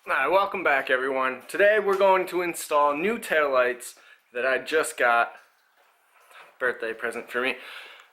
Alright, welcome back everyone. Today we're going to install new taillights that I just got. Birthday present for me.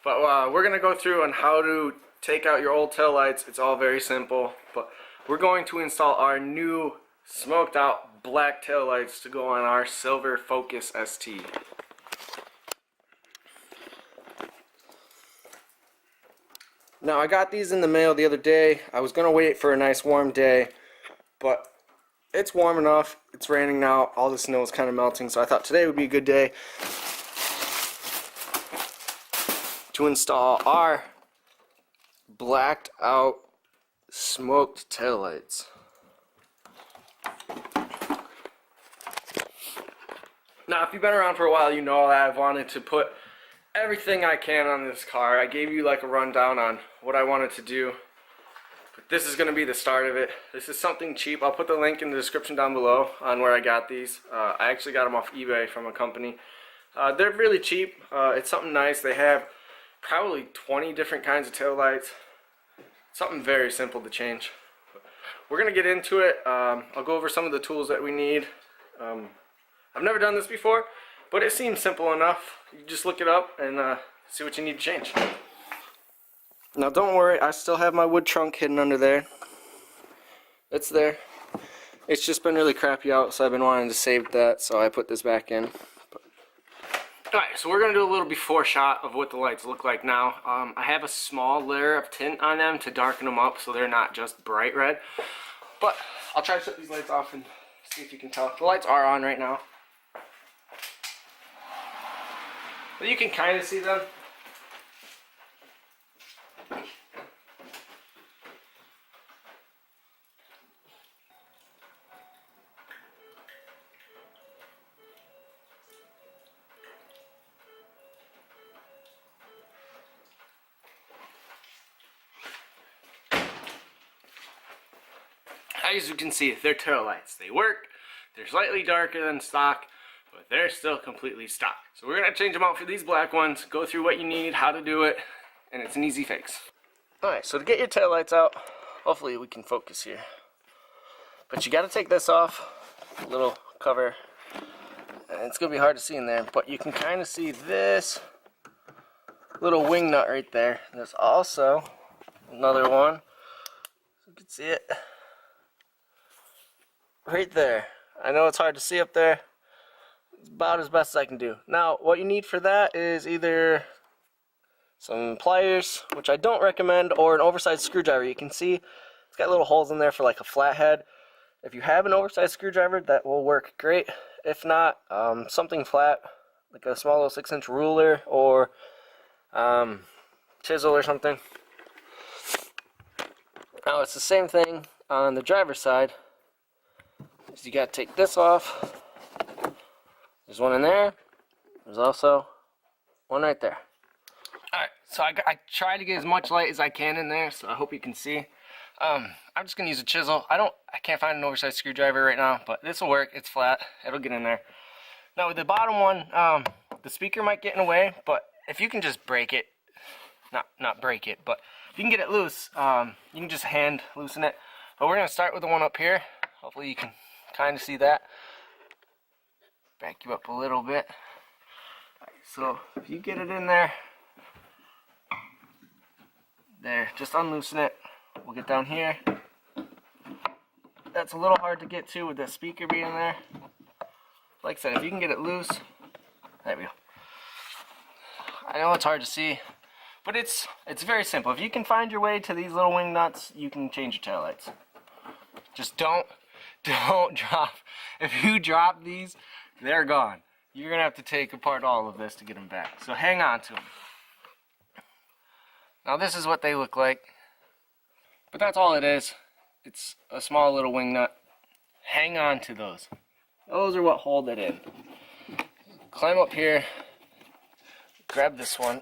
But we're going to go through on how to take out your old taillights. It's all very simple. But we're going to install our new smoked out black taillights to go on our silver Focus ST. Now I got these in the mail the other day. I was going to wait for a nice warm day, but it's warm enough. It's raining now. All the snow is kind of melting, so I thought today would be a good day to install our blacked out smoked taillights. Now, if you've been around for a while, you know that I've wanted to put everything I can on this car. I gave you like a rundown on what I wanted to do. This is going to be the start of it. This is something cheap. I'll put the link in the description down below on where I got these. I actually got them off eBay from a company. They're really cheap. It's something nice. They have probably 20 different kinds of taillights. Something very simple to change. We're going to get into it. I'll go over some of the tools that we need. I've never done this before, but it seems simple enough. You just look it up and see what you need to change. Now don't worry, I still have my wood trunk hidden under there. It's there. It's just been really crappy out, so I've been wanting to save that, so I put this back in. Alright, so we're going to do a little before shot of what the lights look like now. I have a small layer of tint on them to darken them up so they're not just bright red. But I'll try to shut these lights off and see if you can tell. The lights are on right now. But you can kind of see them. As you can see, they're tail lights. They work. They're slightly darker than stock, but they're still completely stock. So we're going to change them out for these black ones, go through what you need, how to do it, and it's an easy fix. Alright, so to get your tail lights out, hopefully we can focus here. But you got to take this off, little cover, and it's going to be hard to see in there, but you can kind of see this little wing nut right there. There's also another one, so you can see it. Right there. I know it's hard to see up there. It's about as best as I can do. Now, what you need for that is either some pliers, which I don't recommend, or an oversized screwdriver. You can see it's got little holes in there for like a flathead. If you have an oversized screwdriver, that will work great. If not, something flat, like a small little 6-inch ruler or chisel or something. Now, it's the same thing on the driver's side. So you got to take this off. There's one in there. There's also one right there. Alright, so I try to get as much light as I can in there, so I hope you can see. I'm just going to use a chisel. I can't find an oversized screwdriver right now, but this will work. It's flat. It'll get in there. Now with the bottom one, the speaker might get in the way, but if you can just break it, not break it, but if you can get it loose, you can just hand loosen it. But we're going to start with the one up here. Hopefully you can kind of see that. Back you up a little bit. Right, so if you get it in there, just unloosen it. We'll get down here. That's a little hard to get to with the speaker being there. Like I said, if you can get it loose, there we go. I know it's hard to see, but it's very simple. If you can find your way to these little wing nuts, you can change your taillights. Just don't drop. If you drop these, they're gone. You're gonna have to take apart all of this to get them back. So hang on to them. Now this is what they look like. But that's all it is. It's a small little wing nut. Hang on to those. Those are what hold it in. Climb up here. Grab this one.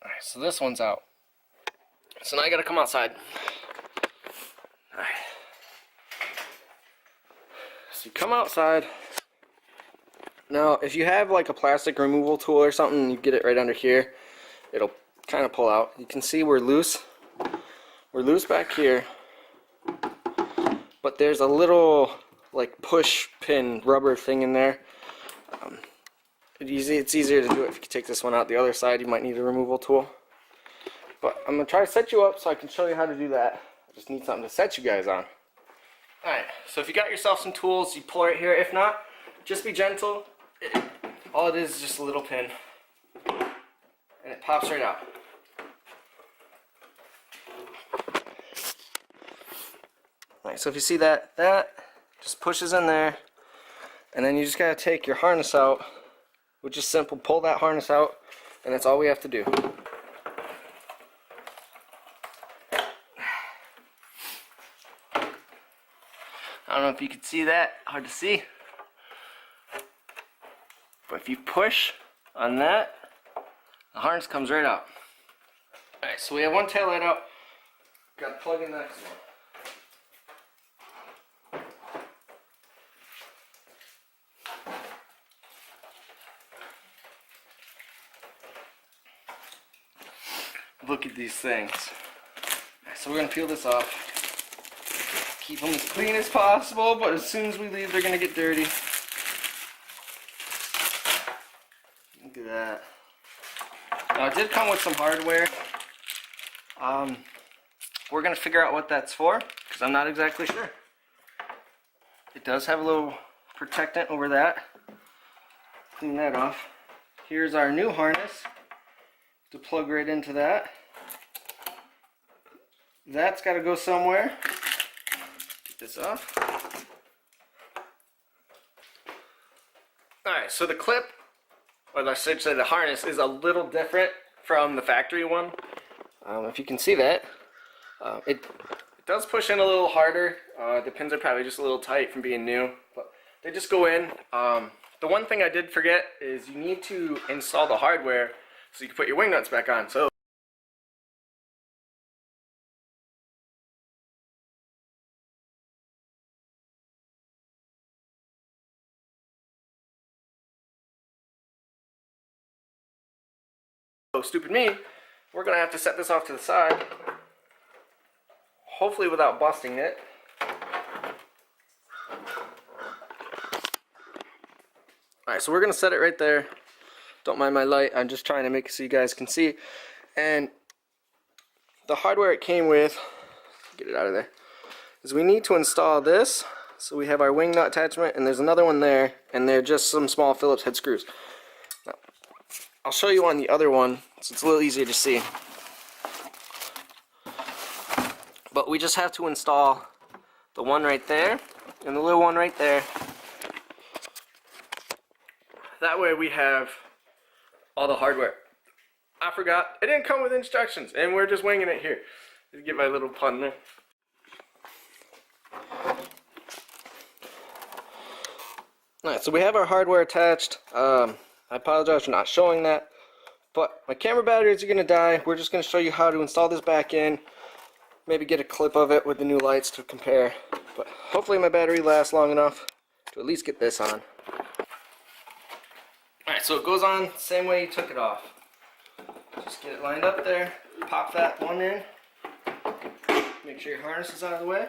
Alright, so this one's out. So now I gotta come outside. Alright. So you come outside. Now, if you have like a plastic removal tool or something, you get it right under here, it'll kind of pull out. You can see we're loose. We're loose back here, but there's a little like push pin rubber thing in there. It's easier to do it if you take this one out the other side. You might need a removal tool. But I'm going to try to set you up so I can show you how to do that. I just need something to set you guys on. Alright, so if you got yourself some tools, you pull right here. If not, just be gentle. All it is just a little pin. And it pops right out. Alright, so if you see that just pushes in there. And then you just got to take your harness out, which is simple. Pull that harness out, and that's all we have to do. I don't know if you can see that, hard to see. But if you push on that, the harness comes right out. Alright, so we have one tail light out. Got to plug in the next one. Look at these things. So we're going to peel this off. Keep them as clean as possible, but as soon as we leave, they're going to get dirty. Look at that. Now, it did come with some hardware. We're going to figure out what that's for, because I'm not exactly sure. It does have a little protectant over that. Clean that off. Here's our new harness to plug right into that. That's got to go somewhere. Get this off. Alright, so the clip, or I should say the harness, is a little different from the factory one. If you can see that, it does push in a little harder. The pins are probably just a little tight from being new, but they just go in. The one thing I did forget is you need to install the hardware so you can put your wing nuts back on. So stupid me, we're going to have to set this off to the side, hopefully without busting it. Alright, so we're going to set it right there. Don't mind my light, I'm just trying to make it so you guys can see. And the hardware it came with, get it out of there, is we need to install this. So we have our wing nut attachment, and there's another one there, and they're just some small Phillips head screws. Now, I'll show you on the other one, so it's a little easier to see. But we just have to install the one right there, and the little one right there. That way we have all the hardware. I forgot, it didn't come with instructions, and we're just winging it here. Just get my little pun there. Alright, so we have our hardware attached. I apologize for not showing that, but my camera batteries are going to die. We're just going to show you how to install this back in. Maybe get a clip of it with the new lights to compare. But hopefully my battery lasts long enough to at least get this on. Alright, so it goes on the same way you took it off. Just get it lined up there, pop that one in, make sure your harness is out of the way.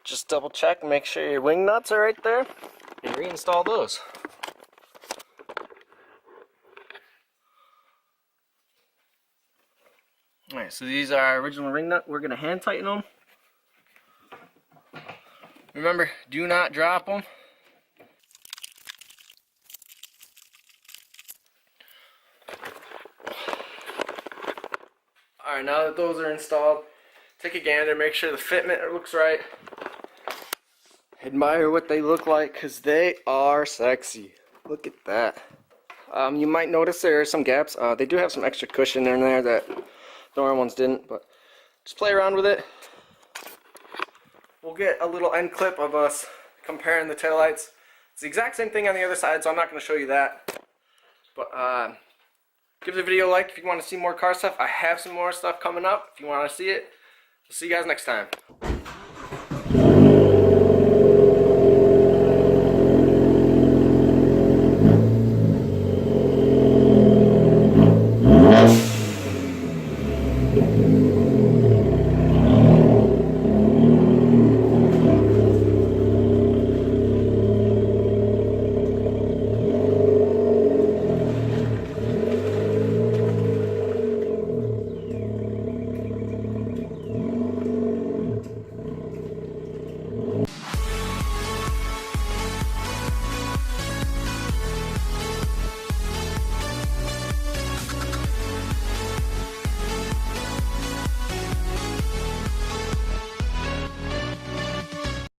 Just double check and make sure your wing nuts are right there and reinstall those. Alright, so these are our original ring nut. We're going to hand tighten them. Remember, do not drop them. Alright, now that those are installed, take a gander, make sure the fitment looks right. Admire what they look like, because they are sexy. Look at that. You might notice there are some gaps. They do have some extra cushion in there that the normal ones didn't, but just play around with it. We'll get a little end clip of us comparing the taillights. It's the exact same thing on the other side, so I'm not going to show you that. But Give the video a like if you want to see more car stuff. I have some more stuff coming up if you want to see it. We'll see you guys next time.